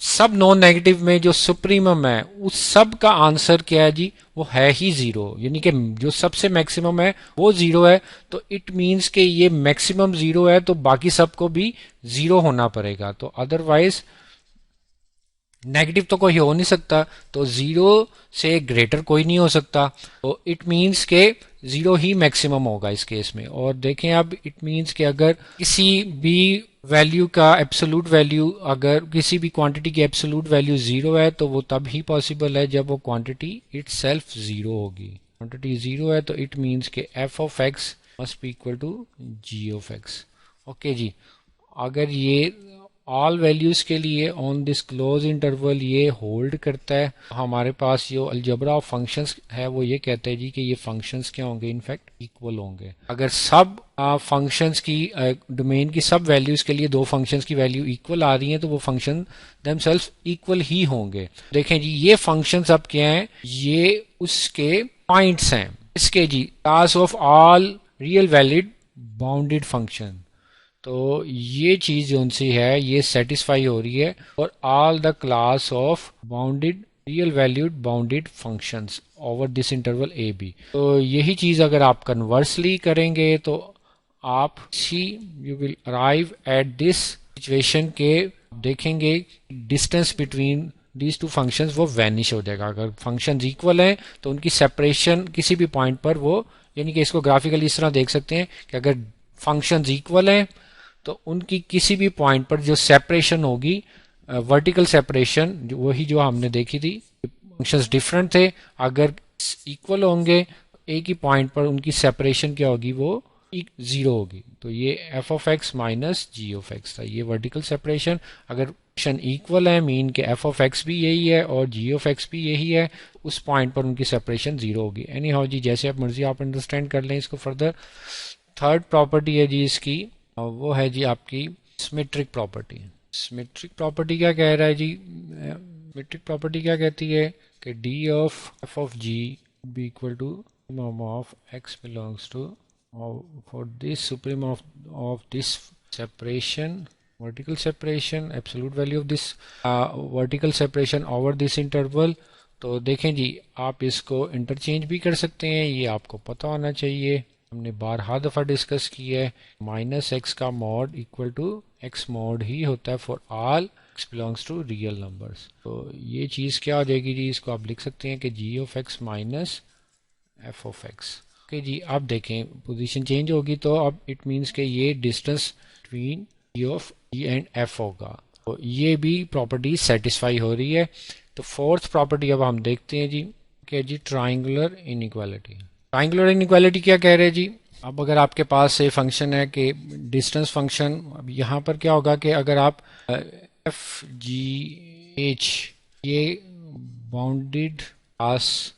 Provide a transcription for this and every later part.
سب non negative میں جو سپریمم ہے اس سب کا آنسر کیا ہے جی؟ وہ ہے ہی زیرو، یعنی کہ جو سب سے میکسیمم ہے وہ زیرو ہے، تو اٹ مینس کہ یہ میکسیمم زیرو ہے تو باقی سب کو بھی زیرو ہونا پڑے گا، تو ادروائز نیگیٹو تو کوئی ہو نہیں سکتا، تو زیرو سے گریٹر کوئی نہیں ہو سکتا، تو اٹ مینس کہ زیرو ہی میکسیمم ہوگا اس کیس میں۔ اور دیکھیں اب اٹ مینس کہ اگر کسی بھی ویلیو کا ایبسولوٹ ویلیو، اگر کسی بھی کوانٹٹی کی ایبسولوٹ ویلیو زیرو ہے تو وہ تب ہی پاسبل ہے جب وہ کوانٹٹی اٹ سیلف زیرو ہوگی۔ کوانٹٹی زیرو ہے تو اٹ مینس کہ f of x must be equal to g of x. Okay جی، اگر یہ آل ویلیوز کے لیے آن دس کلوز انٹرول یہ ہولڈ کرتا ہے، ہمارے پاس جو الجبرا آف فنکشنز ہے وہ یہ کہتا ہے جی کہ یہ فنکشنز کیا ہوں گے، انفیکٹ ایکول ہوں گے۔ اگر سب فنکشنز کی ڈومین کی سب ویلیوز کے لیے دو فنکشنز کی ویلیو ایکول آ رہی ہیں تو وہ فنکشن دیم سیلف ایکول ہی ہوں گے۔ دیکھیں جی یہ فنکشنز اب کیا ہیں، یہ اس کے پوائنٹس ہیں، اس کے جی class of all real valued bounded function, تو یہ چیز جو ان سے ہے یہ سیٹسفائی ہو رہی ہے، اور all the class of bounded real valued bounded functions over this interval a b. تو یہی چیز اگر آپ کنورسلی کریں گے تو آپ you will arrive at this situation کے دیکھیں گے distance between these two functions وہ وینش ہو جائے گا۔ اگر فنکشنز ایکول ہیں تو ان کی سیپریشن کسی بھی پوائنٹ پر وہ، یعنی کہ اس کو گرافیکلی اس طرح دیکھ سکتے ہیں کہ اگر فنکشنز ایکول ہیں تو ان کی کسی بھی پوائنٹ پر جو سیپریشن ہوگی، ورٹیکل سیپریشن وہی جو ہم نے دیکھی تھی، فنکشنز ڈیفرنٹ تھے، اگر ایکول ہوں گے ایک ہی پوائنٹ پر ان کی سیپریشن کیا ہوگی، وہ زیرو ہوگی۔ تو یہ f of x minus g of x تھا، یہ ورٹیکل سیپریشن۔ اگر فنکشن ایکول ہے مین کہ ایف آف ایکس بھی یہی ہے اور جی آف ایکس بھی یہی ہے، اس پوائنٹ پر ان کی سیپریشن زیرو ہوگی۔ اینی ہاؤ جی، جیسے آپ مرضی آپ انڈرسٹینڈ کر لیں اس کو فردر۔ تھرڈ پراپرٹی ہے جی اس کی، وہ ہے جی آپ کی سمیٹرک پراپرٹی۔ سمیٹرک پراپرٹی کیا کہہ رہا ہے جی؟ سمیٹرک پراپرٹی کیا کہتی ہے کہ d of f of g b equal to supremum of x belongs to for this supremum of this separation vertical separation absolute value of this vertical separation over this interval۔ تو دیکھیں جی آپ اس کو interchange بھی کر سکتے ہیں، یہ آپ کو پتہ ہونا چاہیے، ہم نے بارہا دفعہ ڈسکس کی ہے۔ مائنس ایکس کا mod equal to x mod ہی ہوتا ہے for all x belongs to real numbers. تو یہ چیز کیا ہو جائے گی جی؟ اس کو آپ لکھ سکتے ہیں کہ g of x minus f of x. Okay جی، اب دیکھیں پوزیشن چینج ہوگی تو اب اٹ مینس کہ یہ distance between g of g and f ہوگا، تو یہ بھی پراپرٹی سیٹسفائی ہو رہی ہے۔ تو فورتھ پراپرٹی اب ہم دیکھتے ہیں جی کہ جی ٹرائنگولر انیکوالٹی۔ ٹرائنگولر انیکوالٹی کیا کہہ رہے جی؟ اب اگر آپ کے پاس یہ فنکشن ہے کہ ڈسٹینس فنکشن، اب یہاں پر کیا ہوگا کہ اگر آپ ایف جی ایچ یہ باؤنڈیڈ کلاس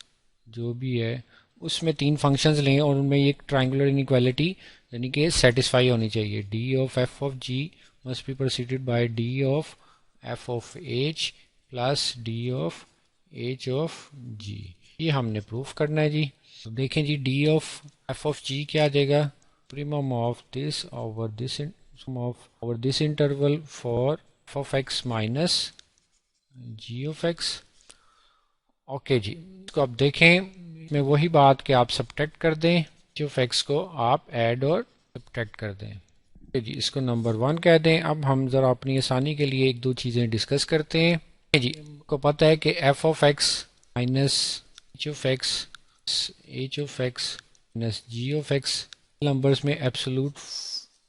جو بھی ہے اس میں تین فنکشنز لیں اور ان میں ایک ٹرائنگولر انیکوالٹی یعنی کہ سیٹسفائی ہونی چاہیے۔ D of f of g must be preceded by d of f of h plus d of h of g, یہ ہم نے پروف کرنا ہے جی۔ تو دیکھیں جی d of f of g کیا آ جائے گا؟ Supremum of this over this interval for f of x minus g of x. Okay جی، اس کو اب دیکھیں میں وہی بات کہ آپ سبٹریکٹ کر دیں، جی آف ایکس کو آپ ایڈ اور سبٹریکٹ کر دیں۔ جی اس کو نمبر 1 کہہ دیں۔ اب ہم ذرا اپنی آسانی کے لیے ایک دو چیزیں ڈسکس کرتے ہیں۔ جی کو پتہ ہے کہ f of x minus h of x minus g of x numbers میں ایبسولوٹ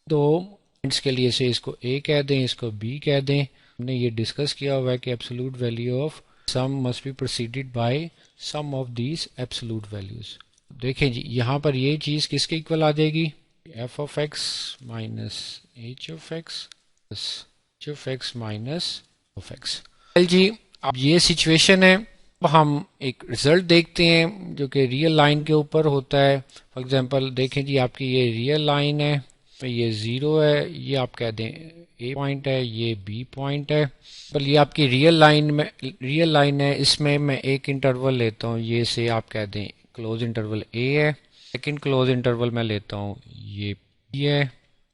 دو پوائنٹس کے لیے سے اس کو اے کہہ دیں، اس کو بی کہہ دیں۔ ہم نے یہ ڈسکس کیا ہوا ہے کہ absolute value of sum must be preceded by sum of these absolute values۔ دیکھیں جی یہاں پر یہ چیز کس کے ایکول آ جائے گی؟ F of x minus h of x plus h of x minus of x. جی اب یہ سچویشن ہے، اب ہم ایک رزلٹ دیکھتے ہیں جو کہ ریئل لائن کے اوپر ہوتا ہے۔ فار ایگزامپل دیکھیں جی آپ کی یہ ریئل لائن ہے، یہ 0 ہے، یہ آپ کہہ دیں اے پوائنٹ ہے، یہ بی پوائنٹ ہے۔ بل یہ آپ کی ریئل لائن ہے، اس میں میں ایک انٹرول لیتا ہوں، یہ سے آپ کہہ دیں کلوز انٹرول اے ہے، سیکنڈ کلوز انٹرول میں لیتا ہوں یہ بی ہے۔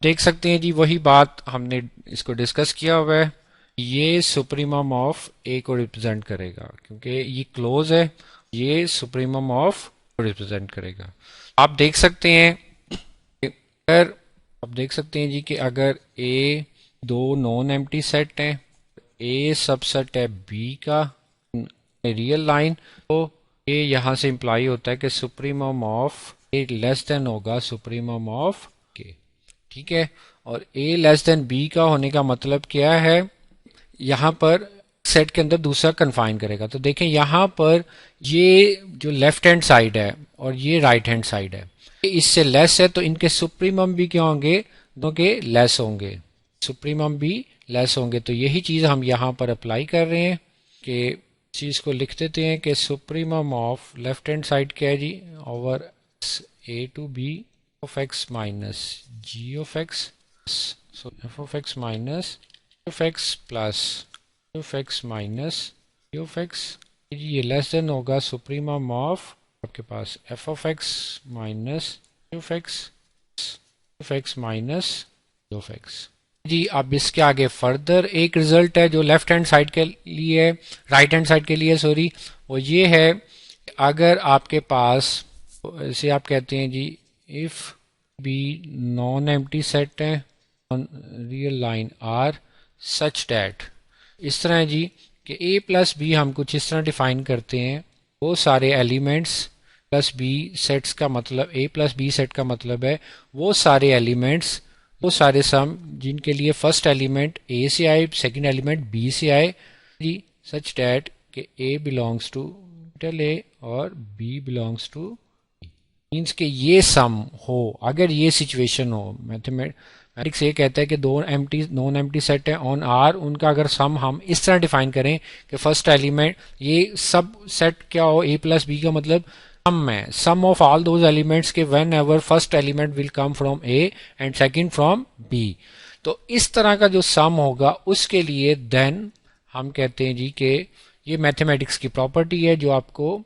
دیکھ سکتے ہیں جی وہی بات ہم نے اس کو ڈسکس کیا ہوا ہے یہ سپریمم آف اے کو ریپرزینٹ کرے گا کیونکہ یہ کلوز ہے، یہ سپریمم آف کو ریپرزینٹ کرے گا. آپ دیکھ سکتے ہیں جی کہ اگر اے دو نان ایمٹی سیٹ ہیں، اے سب سیٹ ہے بی کا ریئل لائن، تو یہ یہاں سے امپلائی ہوتا ہے کہ supremum of a less than ہوگا سپریمم آف کے. ٹھیک ہے، اور اے لیس دین بی کا ہونے کا مطلب کیا ہے؟ یہاں پر سیٹ کے اندر دوسرا کنفائن کرے گا. تو دیکھیں یہاں پر یہ جو لیفٹ ہینڈ سائڈ ہے اور یہ رائٹ ہینڈ سائڈ ہے، اس سے لیس ہے، تو ان کے سپریمم بھی کیا ہوں گے؟ دونوں کے لیس ہوں گے، سپریمم بھی لیس ہوں گے. تو یہی چیز ہم یہاں پر اپلائی کر رہے ہیں کہ چیز کو لکھ دیتے ہیں کہ supremum of left hand side کیا ہے جی؟ Over a to b of x minus g of x, so f of x minus f x plus f x minus g of x. یہ لیس دین ہوگا supremum of آپ کے پاس f of x minus f x f x minus g of x. جی اب اس کے آگے فردر ایک ریزلٹ ہے جو لیفٹ ہینڈ سائڈ کے لیے، رائٹ ہینڈ سائڈ کے لیے سوری، وہ یہ ہے اگر آپ کے پاس اسے آپ کہتے ہیں جی if b non empty set ہے on real line r such that, اس طرح ہے جی کہ اے پلس بی ہم کچھ اس طرح ڈیفائن کرتے ہیں، وہ سارے ایلیمنٹس پلس بی سیٹس کا مطلب اے پلس بی سیٹ کا مطلب ہے وہ سارے ایلیمنٹس، وہ سارے سم جن کے لیے فرسٹ ایلیمنٹ اے سے آئے، سیکنڈ ایلیمنٹ بی سے آئے جی، سچ ڈیٹ کہ اے بلانگس ٹو کیپٹل اے اور بی بلانگس ٹو مینس کہ یہ سم ہو. اگر یہ سچویشن ہو، میتھمیٹکس یہ کہتا ہے کہ دو نان ایمٹی سیٹ ہیں آن آر، ان کا اگر سم ہم اس طرح ڈیفائن کریں کہ فرسٹ ایلیمنٹ یہ سب سیٹ کیا ہو، اے پلس بی کا مطلب سم ہے، سم آف آل دوز ایلیمنٹس کے when ever first element will come from a and second from B. تو اس طرح کا جو سم ہوگا اس کے لیے دین ہم کہتے ہیں جی کہ یہ میتھمیٹکس کی پراپرٹی ہے جو آپ کو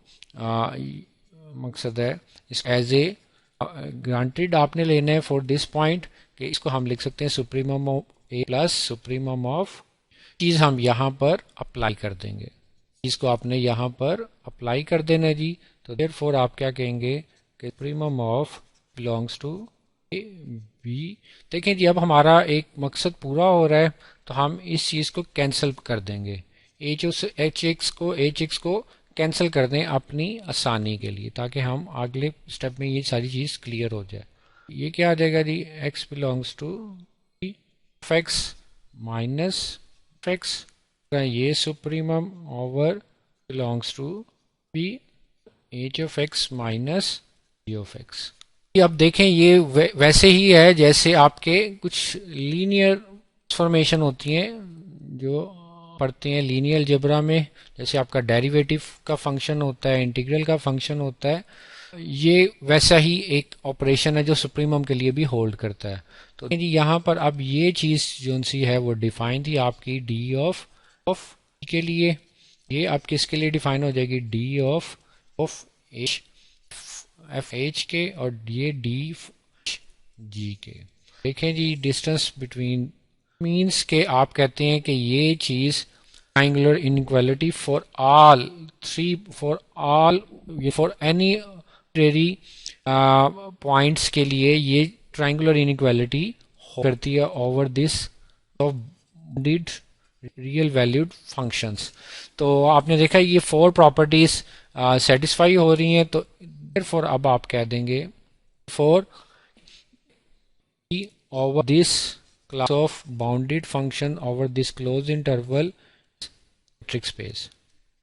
مقصد ہے اس ایز اے گرانٹیڈ آپ نے لینا ہے فور دس پوائنٹ کہ اس کو ہم لکھ سکتے ہیں supremum of a plus supremum of چیز ہم یہاں پر اپلائی کر دیں گے، چیز کو آپ نے یہاں پر اپلائی کر دینا جی. تو دیر فور آپ کیا کہیں گے کہ supremum of belongs to a b. دیکھیں جی اب ہمارا ایک مقصد پورا ہو رہا ہے تو ہم اس چیز کو کینسل کر دیں گے، ایچ ایکس کو کینسل کر دیں اپنی آسانی کے لیے تاکہ ہم اگلے اسٹیپ میں یہ ساری چیز کلیئر ہو جائے. یہ کیا آ جائے گا جی؟ X belongs to f x minus f x, یہ supremum over belongs to b h of x minus g of x. اب دیکھیں یہ ویسے ہی ہے جیسے آپ کے کچھ لینئر ٹرانسفارمیشن ہوتی ہیں جو پڑھتے ہیں لینئر الجبرا میں، جیسے آپ کا ڈیریویٹو کا فنکشن ہوتا ہے، انٹیگرل کا فنکشن ہوتا ہے، یہ ویسا ہی ایک آپریشن ہے جو سپریمم کے لیے بھی ہولڈ کرتا ہے. تو یہاں پر اب یہ چیز جو سی ہے وہ ڈیفائن تھی آپ کی ڈی آف کے لیے، یہ آپ کس کے لیے ڈیفائن ہو جائے گی؟ ڈی آف ایف ایچ کے، اور یہ ڈی جی کے. دیکھیں جی ڈسٹینس بٹوین مینس کہ آپ کہتے ہیں کہ یہ چیز triangular inequality for all for any arbitrary points کے لیے یہ triangular inequality کرتی ہے over this of bounded real valued functions. تو آپ نے دیکھا یہ 4 properties satisfy ہو رہی ہیں، تو therefore اب آپ کہہ دیں گے for over this class of bounded function over this closed interval metric space.